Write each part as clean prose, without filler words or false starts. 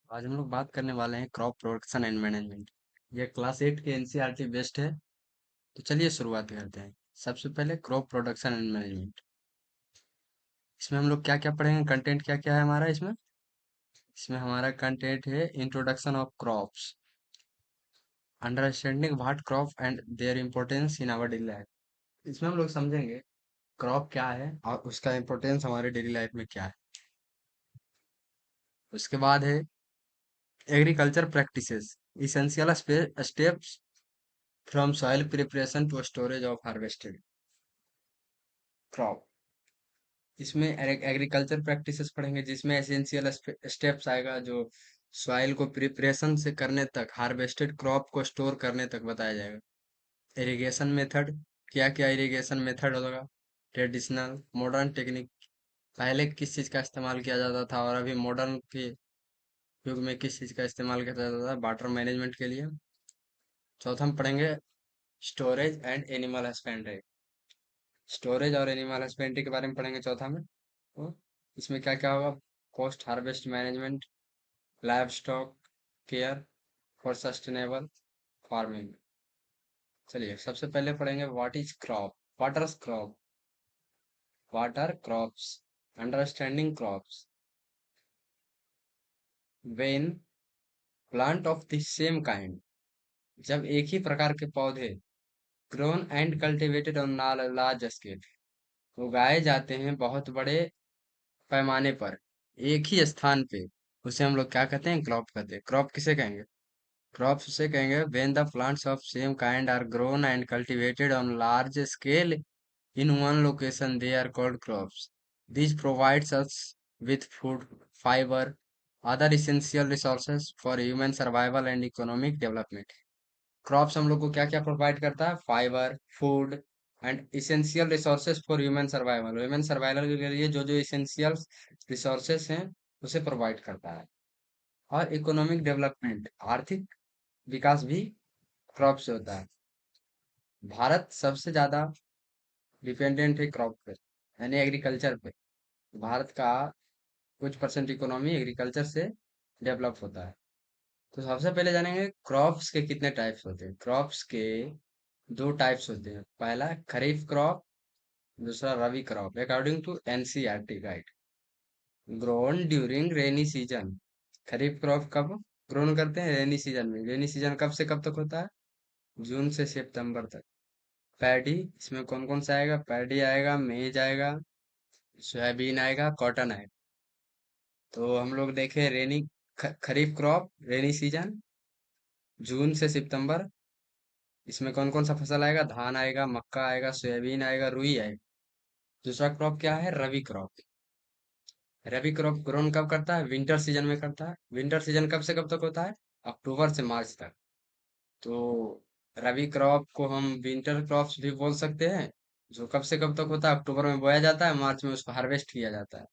आज हम लोग बात करने वाले हैं क्रॉप प्रोडक्शन एंड मैनेजमेंट। ये क्लास 8 के एनसीईआरटी बेस्ड है। तो चलिए शुरुआत करते हैं। सबसे पहले क्रॉप प्रोडक्शन एंड मैनेजमेंट। इसमें हम लोग क्या क्या पढ़ेंगे, कंटेंट क्या क्या है हमारा इसमें। इसमें हमारा कंटेंट है introduction of crops, understanding what crop and their importance in our daily life. इसमें हम लोग समझेंगे क्रॉप क्या है और उसका इम्पोर्टेंस हमारे डेली लाइफ में क्या है। उसके बाद है agriculture practices, essential steps from soil preparation to storage of harvested crop. इसमें एग्रीकल्चर प्रैक्टिसेस पढ़ेंगे जिसमें एसेंशियल स्टेप्स आएगा, जो सॉइल को प्रिपरेशन से करने तक हार्वेस्टेड क्रॉप को स्टोर करने तक बताया जाएगा। इरिगेशन मेथड, क्या क्या इरिगेशन मेथड होगा, ट्रेडिशनल मॉडर्न टेक्निक, पहले किस चीज का इस्तेमाल किया जाता था और अभी मॉडर्न के युग में किस चीज का इस्तेमाल किया जाता था वाटर मैनेजमेंट के लिए। चौथा हम पढ़ेंगे storage and animal husbandry. Storage और एनिमल हस्बेंड्री के बारे में पढ़ेंगे चौथा में। तो इसमें क्या क्या होगा, post harvest management, livestock care for sustainable farming. चलिए सबसे पहले पढ़ेंगे what is crop, what are crops, understanding crops. When plant of the same kind, जब एक ही प्रकार के पौधे grown and cultivated on large scale, उगाए जाते हैं बहुत बड़े पैमाने पर एक ही स्थान पे, उसे हम लोग क्या कहते हैं, क्रॉप कहते हैं। क्रॉप किसे कहेंगे, क्रॉप उसे कहेंगे when the plants of same kind are grown and cultivated on large scale in one location, they are called crops. These provides us with food, fiber, other essential resources for human survival and economic development. Crops हम लोग को क्या क्या provide करता है, fibre, food and essential resources for human survival. Human survival के लिए जो जो इसेंशियल रिसोर्सेज हैं उसे प्रोवाइड करता है। और इकोनॉमिक डेवलपमेंट, आर्थिक विकास भी क्रॉप से होता है। भारत सबसे ज्यादा डिपेंडेंट है क्रॉप पे, यानी एग्रीकल्चर पे। भारत का कुछ परसेंट इकोनॉमी एग्रीकल्चर से डेवलप होता है। तो सबसे पहले जानेंगे क्रॉप्स के कितने टाइप्स होते हैं। क्रॉप्स के दो टाइप्स होते हैं, पहला खरीफ क्रॉप, दूसरा rabi crop according to NCERT guide. Grown during rainy season, kharif crop कब ग्रोन करते हैं, रेनी सीजन में। रेनी सीजन कब से कब तक होता है, जून से सितंबर तक। पैडी, इसमें कौन कौन सा आएगा, पैडी आएगा, मेज आएगा, सोयाबीन आएगा, कॉटन आएगा। तो हम लोग देखें रेनी खरीफ क्रॉप रेनी सीजन जून से सितंबर, इसमें कौन कौन सा फसल आएगा, धान आएगा, मक्का आएगा, सोयाबीन आएगा, रुई आएगा। दूसरा क्रॉप क्या है, रबी क्रॉप। रबी क्रॉप ग्रोन कब करता है, विंटर सीजन में करता है। विंटर सीजन कब से कब तक होता है, अक्टूबर से मार्च तक। तो रबी क्रॉप को हम विंटर क्रॉप्स भी बोल सकते हैं, जो कब से कब तक होता है, अक्टूबर में बोया जाता है, मार्च में उसको हार्वेस्ट किया जाता है।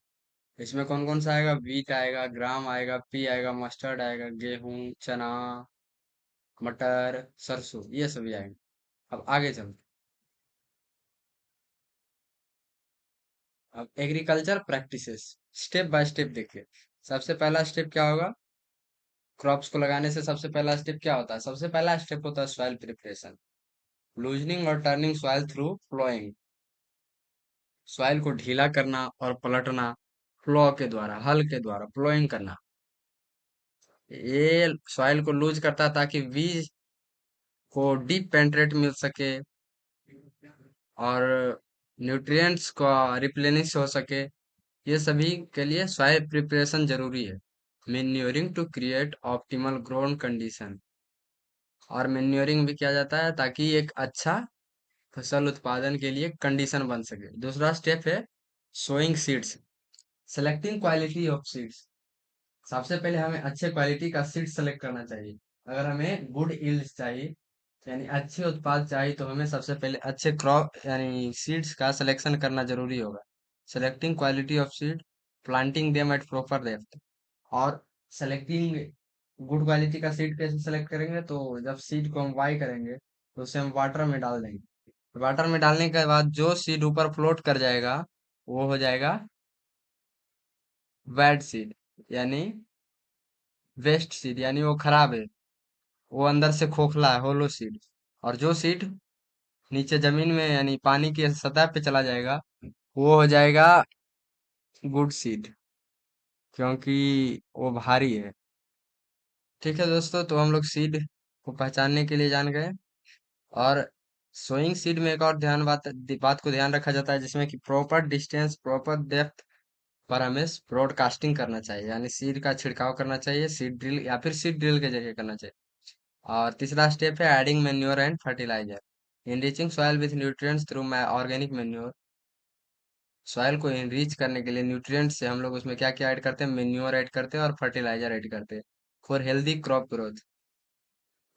इसमें कौन कौन सा आएगा, वीट आएगा, ग्राम आएगा, पी आएगा, मस्टर्ड आएगा, गेहूं, चना, मटर, सरसों, ये सभी आएंगे। अब आगे चलते, अब agriculture practices step by step देखिए। सबसे पहला स्टेप क्या होगा, क्रॉप्स को लगाने से सबसे पहला स्टेप क्या होता है, सबसे पहला स्टेप होता है सॉइल प्रिपरेशन, लूजनिंग और turning soil through flowing. Soil को ढीला करना और पलटना, फ्लो के द्वारा, हल के द्वारा फ्लोइंग करना। ये सॉइल को लूज करता है ताकि बीज को डीप पेंट्रेट मिल सके और न्यूट्रिएंट्स का रिप्लेनिश हो सके। ये सभी के लिए सॉइल प्रिपरेशन जरूरी है। Manuring to create optimal grown condition, और मेन्योरिंग भी किया जाता है ताकि एक अच्छा फसल उत्पादन के लिए कंडीशन बन सके। दूसरा स्टेप है sowing seeds, selecting quality of seeds. सबसे पहले हमें अच्छे क्वालिटी का सीड सेलेक्ट करना चाहिए। अगर हमें गुड यील्ड चाहिए, यानी अच्छे उत्पाद चाहिए, तो हमें सबसे पहले अच्छे क्रॉप यानी सीड्स का सिलेक्शन करना जरूरी होगा। Selecting quality of seed, planting them at proper depth. और सेलेक्टिंग गुड क्वालिटी का सीड कैसे सेलेक्ट करेंगे, तो जब सीड को हम वाई करेंगे तो उसे हम वाटर में डाल देंगे। वाटर में डालने के बाद जो सीड ऊपर फ्लोट कर जाएगा वो हो जाएगा वेट सीड, यानी वेस्ट सीड यानी वो खराब है, वो अंदर से खोखला है, होलो सीड। और जो सीड नीचे जमीन में यानी पानी की सतह पे चला जाएगा, वो हो जाएगा गुड सीड, क्योंकि वो भारी है। ठीक है दोस्तों, तो हम लोग सीड को पहचानने के लिए जान गए। और सोइंग सीड में एक और बात को ध्यान रखा जाता है, जिसमें कि प्रॉपर डिस्टेंस, प्रॉपर डेप्थ पर हमें ब्रॉडकास्टिंग करना चाहिए, यानी सीड का छिड़काव करना चाहिए, सीड ड्रिल या फिर सीड ड्रिल के जरिए करना चाहिए। और तीसरा स्टेप है adding manure and fertiliser, enriching soil with nutrients through organic manure. Soil को इनरीच करने के लिए न्यूट्रिएंट से हम लोग उसमें क्या क्या ऐड करते हैं, मेन्योर ऐड करते हैं और फर्टिलाइजर ऐड करते हैं, for healthy crop growth,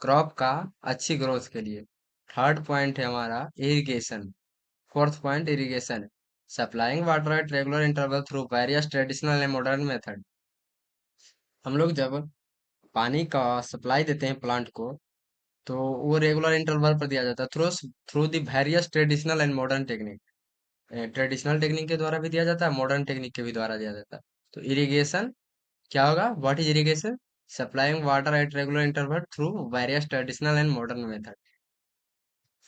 crop का अच्छी ग्रोथ के लिए। थर्ड पॉइंट है हमारा irrigation. Fourth point irrigation, supplying water at regular interval through various traditional and modern method. हम लोग जब पानी का सप्लाई देते हैं प्लांट को, तो वो रेगुलर इंटरवल पर दिया जाता है through through the various traditional and modern technique. Traditional technique के द्वारा भी दिया जाता है, मॉडर्न टेक्निक के भी द्वारा दिया जाता है। तो इरिगेशन क्या होगा, what is irrigation? Supplying water at regular interval through various traditional and modern method.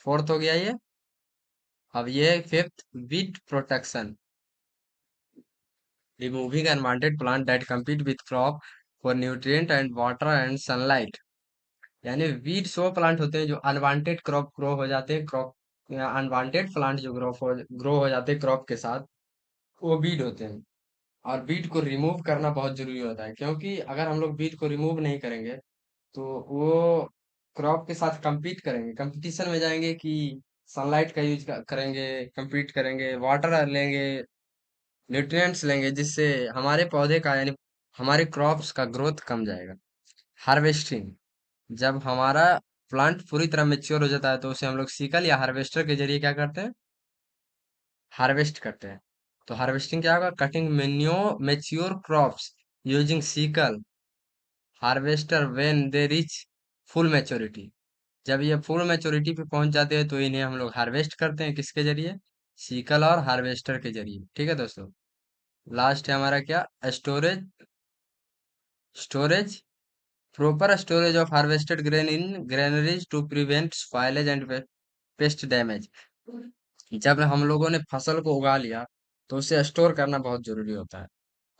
Fourth हो गया ये। अब ये fifth, weed protection, removing unwanted plant that compete with crop for nutrient and water and sunlight। यानी weeds वो plant होते हैं जो अनवांटेड क्रॉप ग्रो हो जाते हैं, क्रॉप अनवांटेड प्लांट जो ग्रो हो जाते हैं क्रॉप के साथ, वो वीड होते हैं। और वीड को रिमूव करना बहुत जरूरी होता है, क्योंकि अगर हम लोग वीड को रिमूव नहीं करेंगे तो वो क्रॉप के साथ compete करेंगे, कंपटीशन में जाएंगे कि सनलाइट का यूज करेंगे, compete करेंगे, वाटर लेंगे, न्यूट्रिएंट्स लेंगे, जिससे हमारे पौधे का यानी हमारे क्रॉप्स का ग्रोथ कम जाएगा। हार्वेस्टिंग, जब हमारा प्लांट पूरी तरह मेच्योर हो जाता है तो उसे हम लोग सीकल या हार्वेस्टर के जरिए क्या करते हैं, हार्वेस्ट करते हैं। तो हार्वेस्टिंग क्या होगा, cutting mature crops using sickle harvester when they reach full maturity. जब ये फुल मैच्योरिटी पे पहुंच जाते हैं तो इन्हें हम लोग हार्वेस्ट करते हैं, किसके जरिए, सीकल और हार्वेस्टर के जरिए। ठीक है दोस्तों। लास्ट है हमारा क्या, storage. Storage, proper storage of harvested grain in granaries to prevent spoilage and pest damage। जब हम लोगों ने फसल को उगा लिया तो उसे स्टोर करना बहुत जरूरी होता है,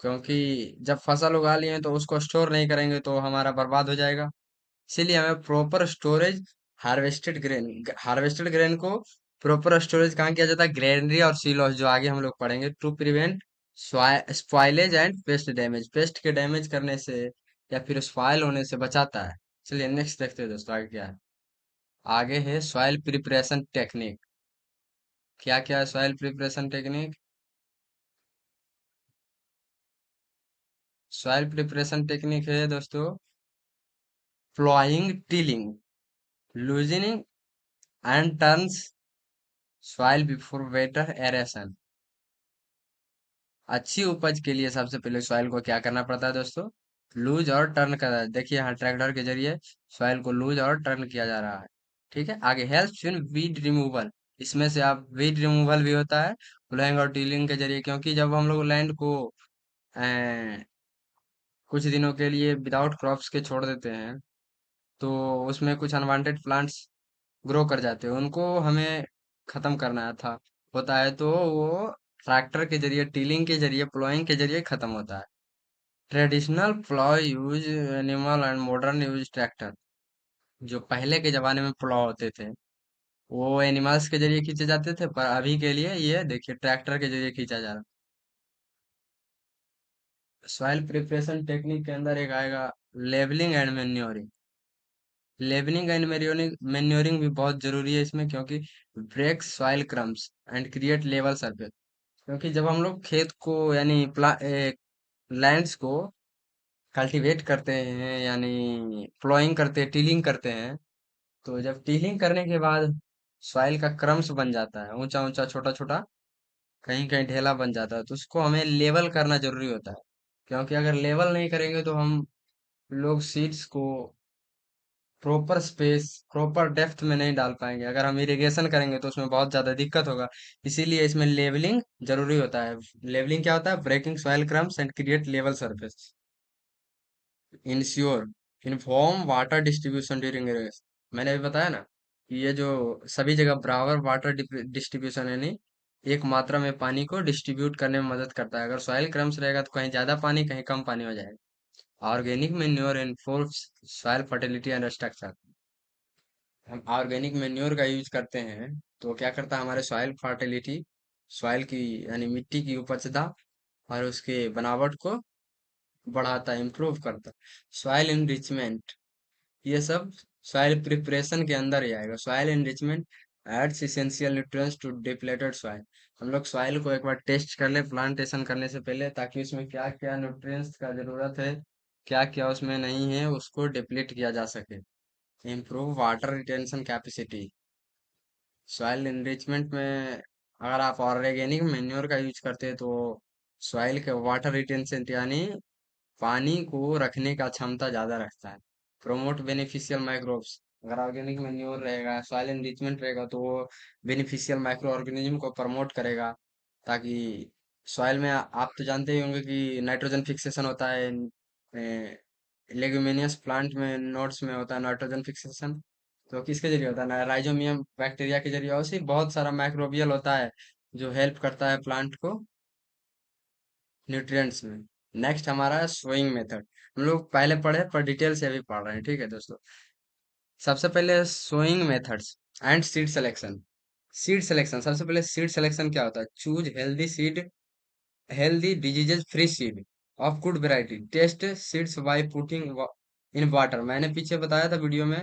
क्योंकि जब फसल उगा लिए तो उसको स्टोर नहीं करेंगे तो हमारा बर्बाद हो जाएगा। इसीलिए हमें प्रॉपर स्टोरेज, हार्वेस्टेड ग्रेन को प्रॉपर स्टोरेज कहाँ किया जाता है, ग्रेनरी और सीलॉस, जो आगे हम लोग पढ़ेंगे, to prevent spoilage and pest damage, pest के डैमेज करने से या फिर स्पॉइल होने से बचाता है। चलिए नेक्स्ट देखते हैं दोस्तों, आगे क्या है। आगे है सॉइल प्रिपरेशन टेक्निक। क्या क्या है soil preparation technique? Soil preparation technique है दोस्तों, ploughing, tilling, loosening and turns soil before better aeration. अच्छी उपज के लिए सबसे पहले सॉइल को क्या करना पड़ता है दोस्तों, लूज और टर्न करना है। देखिए यहाँ ट्रैक्टर के जरिए सॉइल को लूज और टर्न किया जा रहा है। ठीक है, आगे हेल्प इन वीड रिमूवल, इसमें से आप वीड रिमूवल भी होता है प्लोइंग और टीलिंग के जरिए, क्योंकि जब हम लोग लैंड को कुछ दिनों के लिए विदाउट क्रॉप्स के छोड़ देते हैं तो उसमें कुछ अनवांटेड प्लांट्स ग्रो कर जाते हैं, उनको हमें खत्म करना था होता है, तो वो ट्रैक्टर के जरिए, टीलिंग के जरिए, प्लोइंग के जरिए खत्म होता है। Traditional plough use animal and modern use tractor, जो पहले के जमाने में प्लॉ होते थे वो एनिमल्स के जरिए खींचे जाते थे, पर अभी के लिए ये देखिए ट्रैक्टर के जरिए खींचा जा रहा। सॉइल प्रिपरेशन टेक्निक के अंदर एक आएगा levelling and manuring. Levelling and manuring भी बहुत जरूरी है इसमें, क्योंकि break soil crumbs and create level surface. क्योंकि जब हम लोग खेत को यानी लैंड्स को कल्टीवेट करते हैं, यानी प्लॉइंग करते हैं, टीलिंग करते हैं, तो जब टीलिंग करने के बाद सॉइल का क्रम्स बन जाता है, ऊंचा ऊंचा छोटा छोटा, कहीं कहीं ढेला बन जाता है, तो उसको हमें लेवल करना जरूरी होता है। क्योंकि अगर लेवल नहीं करेंगे तो हम लोग सीड्स को प्रॉपर स्पेस, प्रॉपर डेप्थ में नहीं डाल पाएंगे। अगर हम इरिगेशन करेंगे तो उसमें बहुत ज्यादा दिक्कत होगा। इसीलिए इसमें लेवलिंग जरूरी होता है। लेवलिंग क्या होता है, breaking soil crumbs and create level surface. Ensure inform water distribution during. मैंने अभी बताया ना कि ये जो सभी जगह बराबर वाटर डिस्ट्रीब्यूशन यानी एक मात्रा में पानी को डिस्ट्रीब्यूट करने में मदद करता है। अगर सॉइल क्रम्स रहेगा तो कहीं ज्यादा पानी कहीं कम पानी हो जाएगा। Organic manure enforce soil fertility and structure. हम ऑर्गेनिक मेन्योर का यूज करते हैं तो क्या करता है हमारे सॉइल फर्टिलिटी, सॉइल की यानी मिट्टी की उपजता और उसके बनावट को बढ़ाता है, इम्प्रूव करता है। सॉइल इनरिचमेंट, ये सब सॉइल प्रिपरेशन के अंदर ही आएगा। Soil enrichment adds essential nutrients to depleted soil. हम लोग सॉइल को एक बार टेस्ट कर ले प्लांटेशन करने से पहले, ताकि उसमें क्या क्या न्यूट्रिएंट्स का जरूरत है, क्या क्या उसमें नहीं है, उसको डिप्लीट किया जा सके। Improve water retention capacity. Soil enrichment में अगर आप ऑर्गेनिक मेन्योर का यूज करते हैं तो सॉइल के वाटर रिटेंशन यानी पानी को रखने का क्षमता ज्यादा रखता है। Promote beneficial microbes. अगर ऑर्गेनिक मैन्योर रहेगा, सॉइल एनरिचमेंट रहेगा तो वो बेनिफिशियल माइक्रो ऑर्गेनिज्म को प्रमोट करेगा, ताकि सॉइल में आप तो जानते ही होंगे कि नाइट्रोजन फिक्सेशन होता है। लेग्यूमिनियस प्लांट में नोड्स में होता है नाइट्रोजन फिक्सेशन। तो किसके जरिए होता है ना, राइजोमियम बैक्टीरिया के जरिए। वैसे ही बहुत सारा माइक्रोबियल होता है जो हेल्प करता है प्लांट को न्यूट्रिएंट्स में। नेक्स्ट हमारा है सोइंग मेथड। हम लोग पहले पढ़े पर डिटेल से अभी पढ़ रहे हैं, ठीक है दोस्तों। सबसे पहले sowing methods and seed selection. Seed selection, सबसे पहले सीड सिलेक्शन क्या होता है? Choose healthy seed, healthy diseases free seed of good variety. Test seeds by putting in water. मैंने पीछे बताया था वीडियो में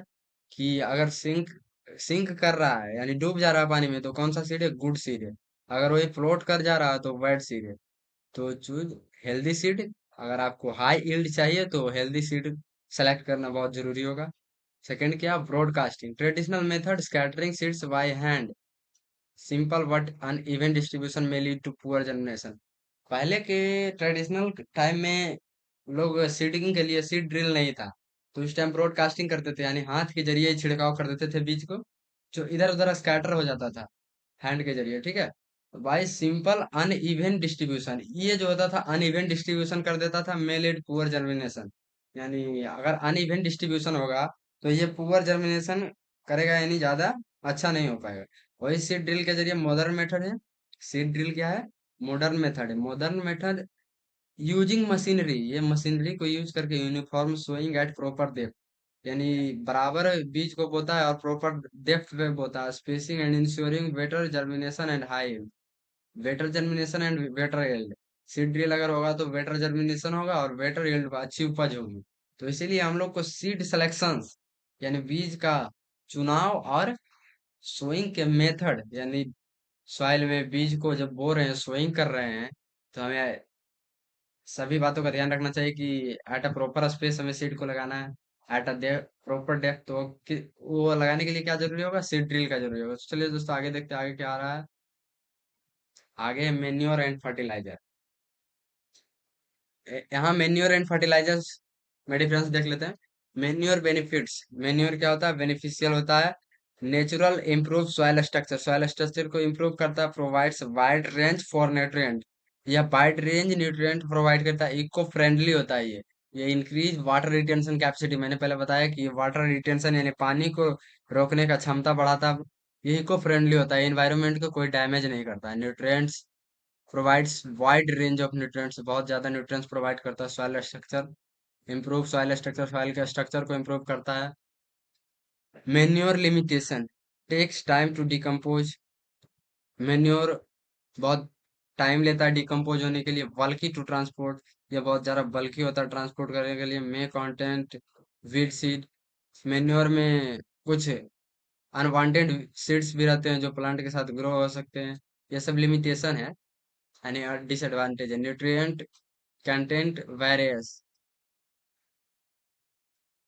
कि अगर सिंक सिंक कर रहा है यानी डूब जा रहा है पानी में तो कौन सा सीड है? गुड सीड है। अगर वही फ्लोट कर जा रहा है तो बैड सीड है। तो चूज हेल्दी सीड। अगर आपको हाई यील्ड चाहिए तो हेल्दी सीड सेलेक्ट करना बहुत जरूरी होगा। सेकंड क्या? Broadcasting. Traditional method scattering seeds by hand, simple but uneven distribution में लीड टू पुअर जर्मिनेशन। पहले के ट्रेडिशनल टाइम में लोग सीडिंग के लिए सीड ड्रिल नहीं था, तो इस टाइम ब्रॉडकास्टिंग करते थे यानी हाथ के जरिए ही छिड़काव कर देते थे बीज को, जो इधर उधर स्कैटर हो जाता था हैंड के जरिए, ठीक है। बाय सिंपल अनइवन डिस्ट्रीब्यूशन, ये जो होता था अनइवन डिस्ट्रीब्यूशन कर देता था, मे लीड पुअर जर्मिनेशन। यानी अगर अनइवन डिस्ट्रीब्यूशन होगा तो ये पुअर जर्मिनेशन करेगा, यानी ज्यादा अच्छा नहीं हो पाएगा। वही सीड ड्रिल के जरिए मॉडर्न मेथड है। सीड ड्रिल क्या है? मॉडर्न मेथड है। मॉडर्न मेथड यूजिंग मशीनरी, ये मशीनरी को यूज करके uniform sowing at proper depth, यानी बराबर बीज को बोता है और प्रॉपर डेप्थ पे बोता है। Spacing and ensuring better germination and high, better germination and better yield. Seed drill अगर होगा तो बेटर जर्मिनेशन होगा और बेटर यील्ड, अच्छी उपज होगी। तो इसीलिए हम लोग को सीड सिलेक्शंस यानी बीज का चुनाव और सोइंग के मेथड यानी सॉइल में बीज को जब बो रहे हैं, सोइंग कर रहे हैं, तो हमें सभी बातों का ध्यान रखना चाहिए कि एट अ प्रॉपर स्पेस हमें सीड को लगाना है, एट अ प्रॉपर डेप्थ। तो वो लगाने के लिए क्या जरूरी होगा? सीड ड्रिल का जरूरी होगा। तो चलिए दोस्तों आगे देखते हैं आगे क्या आ रहा है। आगे मेन्योर एंड फर्टिलाइजर। यहाँ मेन्योर एंड फर्टिलाइजर्स में डिफरेंस देख लेते हैं। Manure benefits. मेन्योर क्या होता है? बेनिफिशियल होता है। Natural improve soil structure, soil structure को इम्प्रूव करता है। Provides wide range for nutrient, या वाइड रेंज न्यूट्रिएंट प्रोवाइड करता है। इको फ्रेंडली होता है ये इंक्रीज वाटर रिटेंशन कैपेसिटी। मैंने पहले बताया कि वाटर रिटेंशन यानी पानी को रोकने का क्षमता बढ़ाता है। ये इको फ्रेंडली होता है, एनवायरनमेंट को कोई डैमेज नहीं करता है। Nutrients provides wide range of nutrients, बहुत ज्यादा न्यूट्रिएंट्स प्रोवाइड करता है। Soil structure improve, soil structure soil के स्ट्रक्चर को इम्प्रूव करता है। Manure limitation, takes time to decompose. Manure बहुत टाइम लेता है डिकम्पोज होने के लिए। बल्की टू ट्रांसपोर्ट, ये बहुत ज्यादा बल्की होता है ट्रांसपोर्ट करने के लिए। मे कंटेंट वीड सीड, मेन्योर में कुछ अनवांटेड सीड्स भी रहते हैं जो प्लांट के साथ ग्रो हो सकते हैं। ये सब लिमिटेशन है यानी डिसएडवांटेज है। Nutrient content various.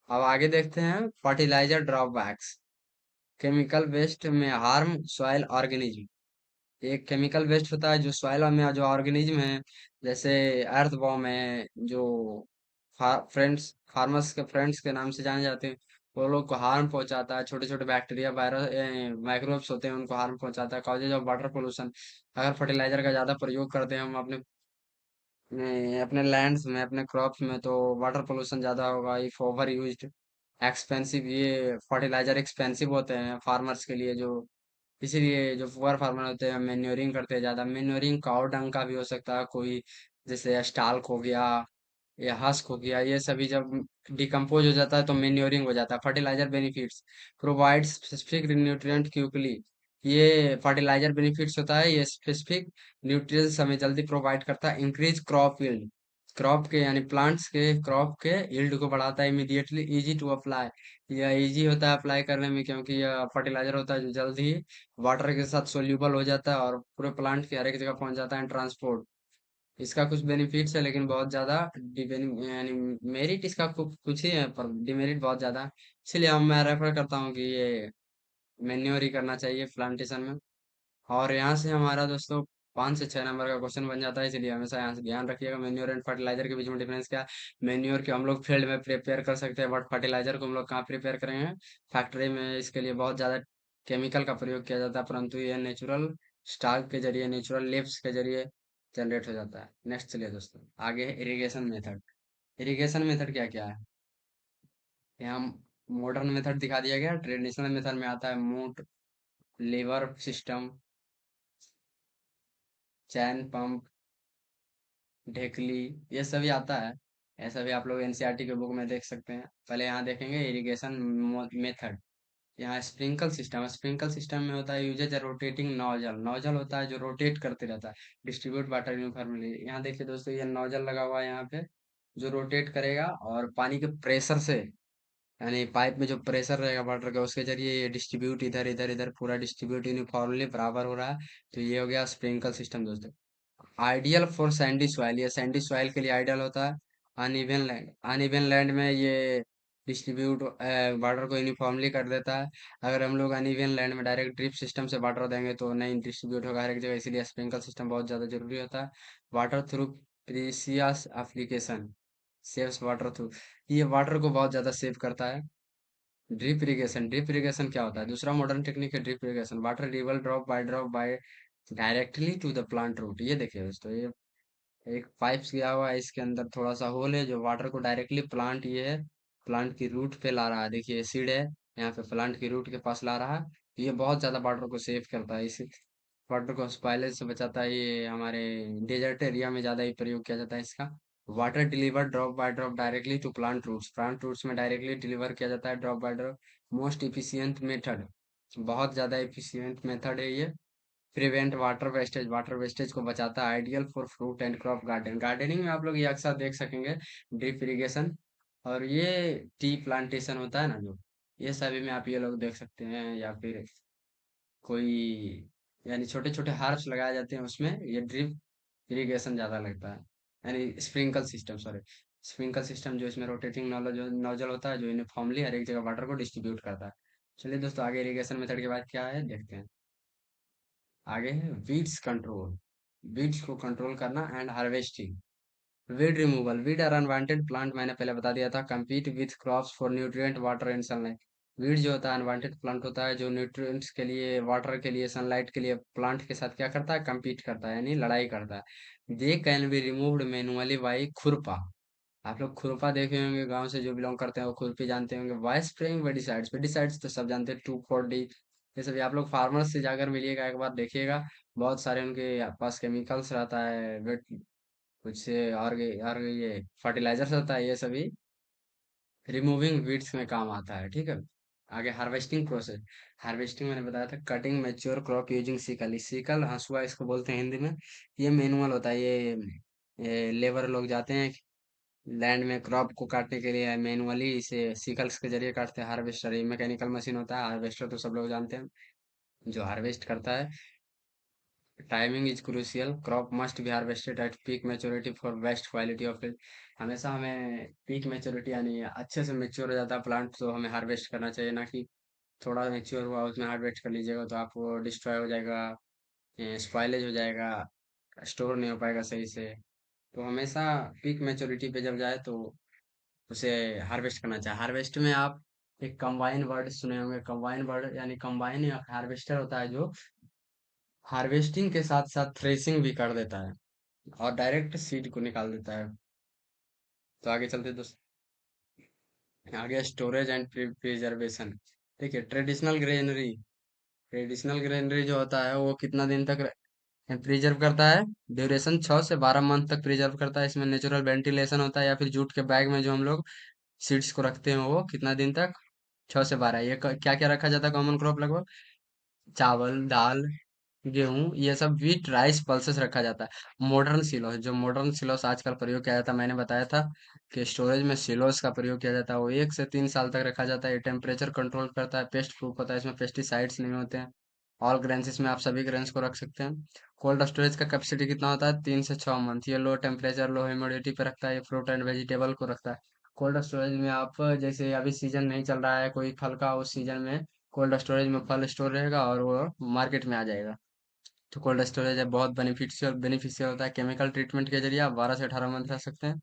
अब आगे देखते हैं फर्टिलाइजर ड्रॉबैक्स। केमिकल वेस्ट में हार्म सॉइल ऑर्गेनिज्म। एक केमिकल वेस्ट होता है जो सॉइल में जो ऑर्गेनिज्म है, जैसे अर्थ वॉर्म है, जो फ्रेंड्स फार्मर्स के फ्रेंड्स के नाम से जाने जाते हैं, वो लोग को हार्म पहुंचाता है। छोटे छोटे बैक्टीरिया वायरस माइक्रोब्स होते हैं, उनको हार्म पहुंचाता है। कॉजेज ऑफ वाटर पोल्यूशन, अगर फर्टिलाइजर का ज्यादा प्रयोग करते हैं हम अपने अपने लैंड्स में, अपने क्रॉप्स में तो वाटर पोल्यूशन ज्यादा होगा इफ ओवर यूज्ड। एक्सपेंसिव, ये फर्टिलाइजर एक्सपेंसिव होते हैं फार्मर्स के लिए, जो इसीलिए जो पुअर फार्मर होते हैं मेन्योरिंग करते हैं ज्यादा। मेन्योरिंग काउ डंग का भी हो सकता है कोई, जैसे स्टाल्क हो गया या हस्क हो गया, ये सभी जब डिकम्पोज हो जाता है तो मेन्योरिंग हो जाता है। Fertiliser benefits provide specific nutrient quickly. ये फर्टिलाइजर बेनिफिट्स होता है, ये स्पेसिफिक न्यूट्रिएंट्स हमें जल्दी प्रोवाइड करता है। इंक्रीज क्रॉप यील्ड, क्रॉप के यानी प्लांट्स के क्रॉप के यील्ड को बढ़ाता है। इमीडिएटली इजी टू अप्लाई, यह इजी होता है अप्लाई करने में, क्योंकि यह फर्टिलाइजर होता है जो जल्द ही वाटर के साथ सोल्यूबल हो जाता है और पूरे प्लांट की हर एक जगह पहुंच जाता है। ट्रांसपोर्ट, इसका कुछ बेनिफिट्स है लेकिन बहुत ज्यादा यानी मेरिट इसका कुछ ही है पर डिमेरिट बहुत ज्यादा है। इसलिए हम मैं रेफर करता हूँ कि ये मेन्योर ही करना चाहिए प्लांटेशन में। और यहाँ से हमारा दोस्तों 5 से 6 नंबर का क्वेश्चन बन जाता है, इसलिए हमेशा यहाँ से ध्यान रखिएगा मेन्योर एंड फर्टिलाइजर के बीच में डिफरेंस क्या है। मेन्योर के हम लोग फील्ड में प्रिपेयर कर सकते हैं, बट फर्टिलाइजर को हम लोग कहाँ प्रिपेयर करेंगे, फैक्ट्री में। इसके लिए बहुत ज्यादा केमिकल का प्रयोग किया जाता है, परंतु ये नेचुरल स्टार्क के जरिए, नेचुरल लीव्स के जरिए जनरेट हो जाता है। नेक्स्ट चलिए दोस्तों, आगे है इरिगेशन मेथड। इरिगेशन मेथड क्या क्या है, यहाँ मॉडर्न मेथड दिखा दिया गया। ट्रेडिशनल मेथड में आता है मूट, लीवर सिस्टम, चैन पंप, ढेकली, ये सभी आता है। ऐसा भी आप लोग एनसीईआरटी के बुक में देख सकते हैं। पहले यहाँ देखेंगे इरिगेशन मेथड। यहाँ स्प्रिंकल सिस्टम, स्प्रिंकल सिस्टम में होता है यूजेज रोटेटिंग नोजल, नोजल होता है जो रोटेट करते रहता है। डिस्ट्रीब्यूट वाटर यूनिफॉर्मली, यहाँ देखिए दोस्तों ये नोजल लगा हुआ है यहाँ पे, जो रोटेट करेगा और पानी के प्रेशर से, यानी पाइप में जो प्रेशर रहेगा वाटर का उसके जरिए ये डिस्ट्रीब्यूट इधर इधर इधर पूरा डिस्ट्रीब्यूट यूनिफॉर्मली बराबर हो रहा है। तो ये हो गया स्प्रिंकल सिस्टम दोस्तों। आइडियल फॉर सैंडी सॉइल, ये सैंडी सॉइल के लिए आइडियल होता है। अनइवन लैंड, अनइवन लैंड में ये डिस्ट्रीब्यूट वाटर को यूनिफॉर्मली कर देता है। अगर हम लोग अनइवन लैंड में डायरेक्ट ड्रिप सिस्टम से वाटर देंगे तो नहीं डिस्ट्रीब्यूट होगा हर एक जगह, इसीलिए स्प्रिंकल सिस्टम बहुत ज्यादा जरूरी होता है। Water through precious application saves water through, ये वाटर को बहुत ज्यादा सेव करता है। ड्रिप इरिगेशन, ड्रिप इरिगेशन क्या होता है, दूसरा मॉडर्न टेक्निक है drip irrigation. Water river drop by directly to the plant root. ये देखिए दोस्तों, ये एक पाइप्स गया हुआ है, इसके अंदर थोड़ा सा होल है जो वाटर को डायरेक्टली प्लांट, ये है प्लांट की रूट पे ला रहा है। देखिए सीड है यहाँ पे प्लांट की रूट के पास ला रहा है। ये बहुत ज्यादा वाटर को सेव करता है, इस वाटर को स्पाइलेज से बचाता है। ये हमारे डेजर्ट एरिया में ज्यादा ही प्रयोग किया जाता है इसका। Water deliver drop by drop directly to plant roots, plant roots में डायरेक्टली डिलीवर किया जाता है drop by drop. Most efficient method, बहुत ज्यादा इफिशियंट मेथड है ये। Prevent water wastage, water wastage को बचाता है। Ideal for fruit and crop garden, gardening में आप लोग ये अक्सर देख सकेंगे ड्रिप इरिगेशन। और ये टी प्लांटेशन होता है ना जो, ये सभी में आप ये लोग देख सकते हैं। या फिर कोई यानी छोटे छोटे हार्ब्स लगाए जाते हैं उसमें ये ड्रिप इरिगेशन ज्यादा लगता है। यानी sprinkle system, sorry, sprinkle system जो इसमें रोटेटिंग नॉलेज नोजल होता है जो यूनिफॉर्मली हर एक जगह वाटर को डिस्ट्रीब्यूट करता है। चलिए दोस्तों, आगे इरिगेशन मेथड के बाद क्या है देखते हैं। आगे है वीड्स कंट्रोल, वीड्स को कंट्रोल करना and harvesting. Weed removal, weed are unwanted plant, मैंने पहले बता दिया था, compete with crops for nutrient water and sunlight. Weed जो होता है अनवांटेड प्लांट होता है जो न्यूट्रिएंट्स के लिए, वाटर के लिए, सनलाइट के लिए प्लांट के साथ क्या करता है, compete करता है यानी लड़ाई करता है। They can be removed manually by खुरपा। आप लोग खुरपा देखे होंगे, गांव से जो बिलोंग करते हैं वो खुरपी जानते होंगे। वाई स्प्रेइंग वेडिसाइड्स, वेडिसाइड्स तो सब जानते हैं, 2,4-D, ये सब। आप लोग फार्मर्स से जाकर मिलिएगा एक बार, देखिएगा बहुत सारे उनके पास केमिकल्स रहता है, वेट कुछ से और ये फर्टिलाइजर्स होता है, ये सभी रिमूविंग वीड्स में काम आता है। ठीक है, आगे हार्वेस्टिंग प्रोसेस। हार्वेस्टिंग मैंने बताया था, cutting mature crop using sickle, sickle हंसुआ इसको बोलते हैं हिंदी में। ये मैनुअल होता है, ये लेबर लोग जाते हैं लैंड में क्रॉप को काटने के लिए, मैनुअली इसे सिकल्स के जरिए काटते हैं। हार्वेस्टर ये मैकेनिकल मशीन होता है, हार्वेस्टर तो सब लोग जानते हैं जो हार्वेस्ट करता है। Timing is crucial, crop must be harvested at peak maturity for best quality of field. हमेशा हमें पीक मैच्योरिटी यानी अच्छे से मैच्योर हो जाता है प्लांट तो हमें हार्वेस्ट करना चाहिए, ना कि थोड़ा मैच्योर हुआ उसमें हार्वेस्ट कर लीजिएगा तो आपको डिस्ट्रॉय हो जाएगा, स्पॉइलेज हो जाएगा, स्टोर नहीं हो पाएगा सही से। तो हमेशा पीक मैच्योरिटी पे जब जाए तो उसे हार्वेस्ट करना चाहिए। हार्वेस्ट में आप एक कंबाइन वर्ड सुने होंगे, कंबाइन वर्ड यानी कंबाइन हार्वेस्टर होता है जो हार्वेस्टिंग के साथ साथ थ्रेसिंग भी कर देता है। और डायरेक्ट सीड को निकाल देता है। तो आगे चलते दोस्त, आगे स्टोरेज एंड प्रिजर्वेशन। देखिए ट्रेडिशनल ग्रेनरी जो होता है वो कितना दिन तक प्रिजर्व करता है? ड्यूरेशन 6 से 12 मंथ तक प्रिजर्व करता है। इसमें नेचुरल वेंटिलेशन होता है, या फिर जूट के बैग में जो हम लोग सीड्स को रखते हैं वो कितना दिन तक? 6 से 12। ये क्या क्या रखा जाता है कॉमन क्रॉप लगभग? चावल, दाल, गेहूं, ये सब व्हीट, राइस, पल्सेस रखा जाता है। मॉडर्न सिलोस आजकल प्रयोग किया जाता है, मैंने बताया था कि स्टोरेज में सिलोस का प्रयोग किया जाता है। वो 1 से 3 साल तक रखा जाता है। ये टेम्परेचर कंट्रोल करता है, पेस्ट प्रूफ होता है, इसमें पेस्टिसाइड्स नहीं होते हैं। ऑल ग्रेन्स, इसमें आप सभी ग्रेन्स को रख सकते हैं। कोल्ड स्टोरेज का कैपेसिटी कितना होता है? 3 से 6 मंथ। ये लो टेम्परेचर लो ह्यूमिडिटी पे रखता है। ये फ्रूट एंड वेजिटेबल को रखता है। कोल्ड स्टोरेज में आप जैसे अभी सीजन नहीं चल रहा है कोई फल का, उस सीजन में कोल्ड स्टोरेज में फल स्टोर रहेगा और वो मार्केट में आ जाएगा। तो कोल्ड स्टोरेज है बहुत बेनिफिशियल बेनिफिशियल होता है। केमिकल ट्रीटमेंट के जरिए आप 12 से 18 मंथ रह सकते हैं।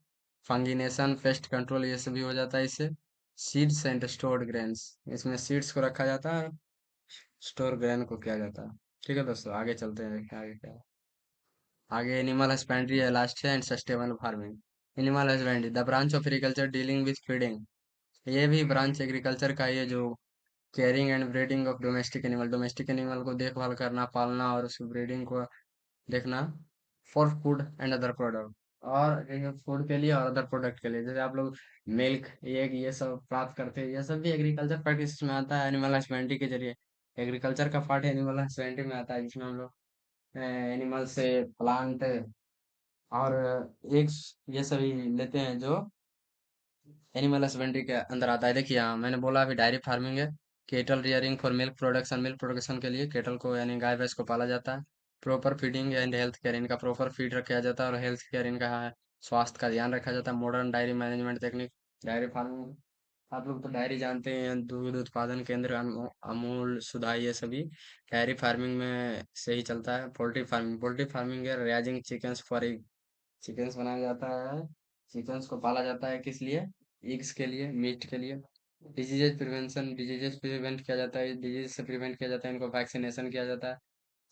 फंगिनेशन, पेस्ट कंट्रोल, ये सब भी हो जाता है इससे। सीड्स एंड स्टोर्ड ग्रेन्स, इसमें सीड्स को रखा जाता है, स्टोर ग्रेन को किया जाता है। ठीक है दोस्तों, आगे चलते हैं, देखते हैं आगे क्या है। आगे एनिमल हस्बेंड्री है, लास्ट है, and sustainable farming. Animal husbandry, the branch of agriculture dealing with feeding. ये भी ब्रांच एग्रीकल्चर का ही है जो caring and breeding of domestic animal को देखभाल करना, पालना और उसकी ब्रीडिंग को देखना, for food and other product. और फूड के लिए और अदर प्रोडक्ट के लिए, जैसे आप लोग मिल्क, एग, ये सब प्राप्त करते हैं, ये सब भी एग्रीकल्चर प्रैक्टिस में आता है एनिमल हस्बेंड्री के जरिए। एग्रीकल्चर का पार्ट एनिमल हस्बेंड्री में आता है, जिसमें हम लोग एनिमल से प्लांट और एग्स ये सभी लेते हैं, जो एनिमल हस्बेंड्री के अंदर आता है। देखिए यहाँ मैंने बोला अभी डायरी फार्मिंग है। Kettle rearing for milk production के लिए केटल को यानी गाय भैंस को पाला जाता है। Proper feeding and health care, इनका प्रॉपर फीड रखा जाता है और हेल्थ केयर इनका है, स्वास्थ्य का ध्यान रखा जाता है। Modern diary management technique, diary farming, आप लोग तो डायरी जानते हैं, दूध उत्पादन केंद्र, अमूल, सुधा, ये सभी डायरी फार्मिंग में से ही चलता है। पोल्ट्री फार्मिंग है, raising chickens for egg, chickens बनाया जाता है, चिकन्स को पाला जाता है, किस लिए? एग्स के लिए, मीट के लिए। डिजीजेस प्रिवेंट किया जाता है, डिजीज से प्रिवेंट किया जाता है, इनको वैक्सीनेशन किया जाता है।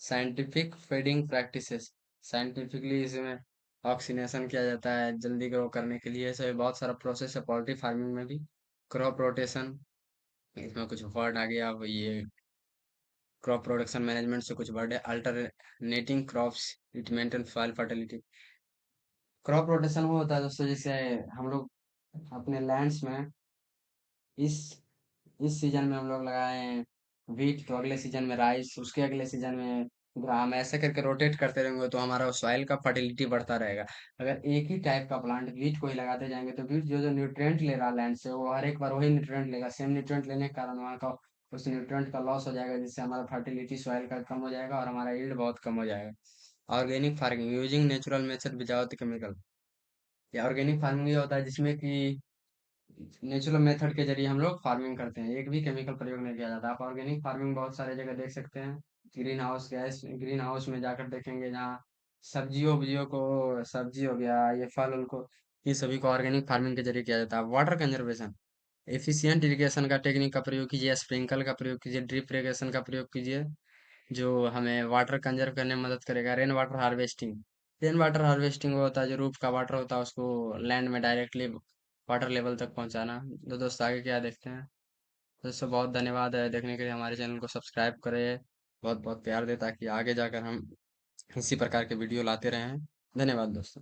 साइंटिफिक फीडिंग प्रैक्टिसेस, साइंटिफिकली इसमें ऑक्सीनेशन किया जाता है जल्दी ग्रो करने के लिए। ऐसे बहुत सारा प्रोसेस है पोल्ट्री फार्मिंग में भी। क्रॉप रोटेशन, इसमें कुछ वर्ड आ गया, अब ये क्रॉप प्रोडक्शन मैनेजमेंट से कुछ वर्ड है। Alternating crops, it maintain soil fertility. Crop rotation वो होता है दोस्तों, जैसे हम लोग अपने लैंड्स में इस इस सीजन में हम लोग लगाए व्हीट, तो अगले सीजन में राइस, उसके अगले सीजन में ग्राम, ऐसे करके रोटेट करते रहेंगे तो हमारा सॉइल का फर्टिलिटी बढ़ता रहेगा। अगर एक ही टाइप का प्लांट व्हीट को ही लगाते जाएंगे तो व्हीट जो जो न्यूट्रिएंट ले रहा लैंड से, वो हर एक बार वही न्यूट्रिएंट लेगा। सेम न्यूट्रिएंट लेने के कारण वहाँ का उस न्यूट्रिएंट का लॉस हो जाएगा, जिससे हमारा फर्टिलिटी सॉइल का कम हो जाएगा और हमारा यील्ड बहुत कम हो जाएगा। Organic farming, using natural method without chemical. या ऑर्गेनिक फार्मिंग ये होता है जिसमें कि नेचुरल मेथड के जरिए हम लोग फार्मिंग करते हैं, एक भी केमिकल प्रयोग नहीं किया जाता। आप ऑर्गेनिक फार्मिंग बहुत सारे जगह देख सकते हैं। ग्रीन हाउस में जाकर देखेंगे, जहाँ सब्जियों वब्जियों को, सब्जी हो गया, ये फल उल को, ये सभी को ऑर्गेनिक फार्मिंग के जरिए किया जाता है। वाटर कंजर्वेशन, एफिशिएंट इरिगेशन का टेक्निक का प्रयोग कीजिए, स्प्रिंकल का प्रयोग कीजिए, ड्रिप इरिगेशन का प्रयोग कीजिए, जो हमें वाटर कंजर्व करने में मदद करेगा। रेन वाटर हार्वेस्टिंग वो होता है जो रूफ का वाटर होता है उसको लैंड में डायरेक्टली वाटर लेवल तक पहुंचाना। तो दोस्तों आगे क्या देखते हैं। दोस्तों बहुत धन्यवाद है देखने के लिए, हमारे चैनल को सब्सक्राइब करें, बहुत बहुत प्यार दें, ताकि आगे जाकर हम इसी प्रकार के वीडियो लाते रहें। धन्यवाद दोस्तों।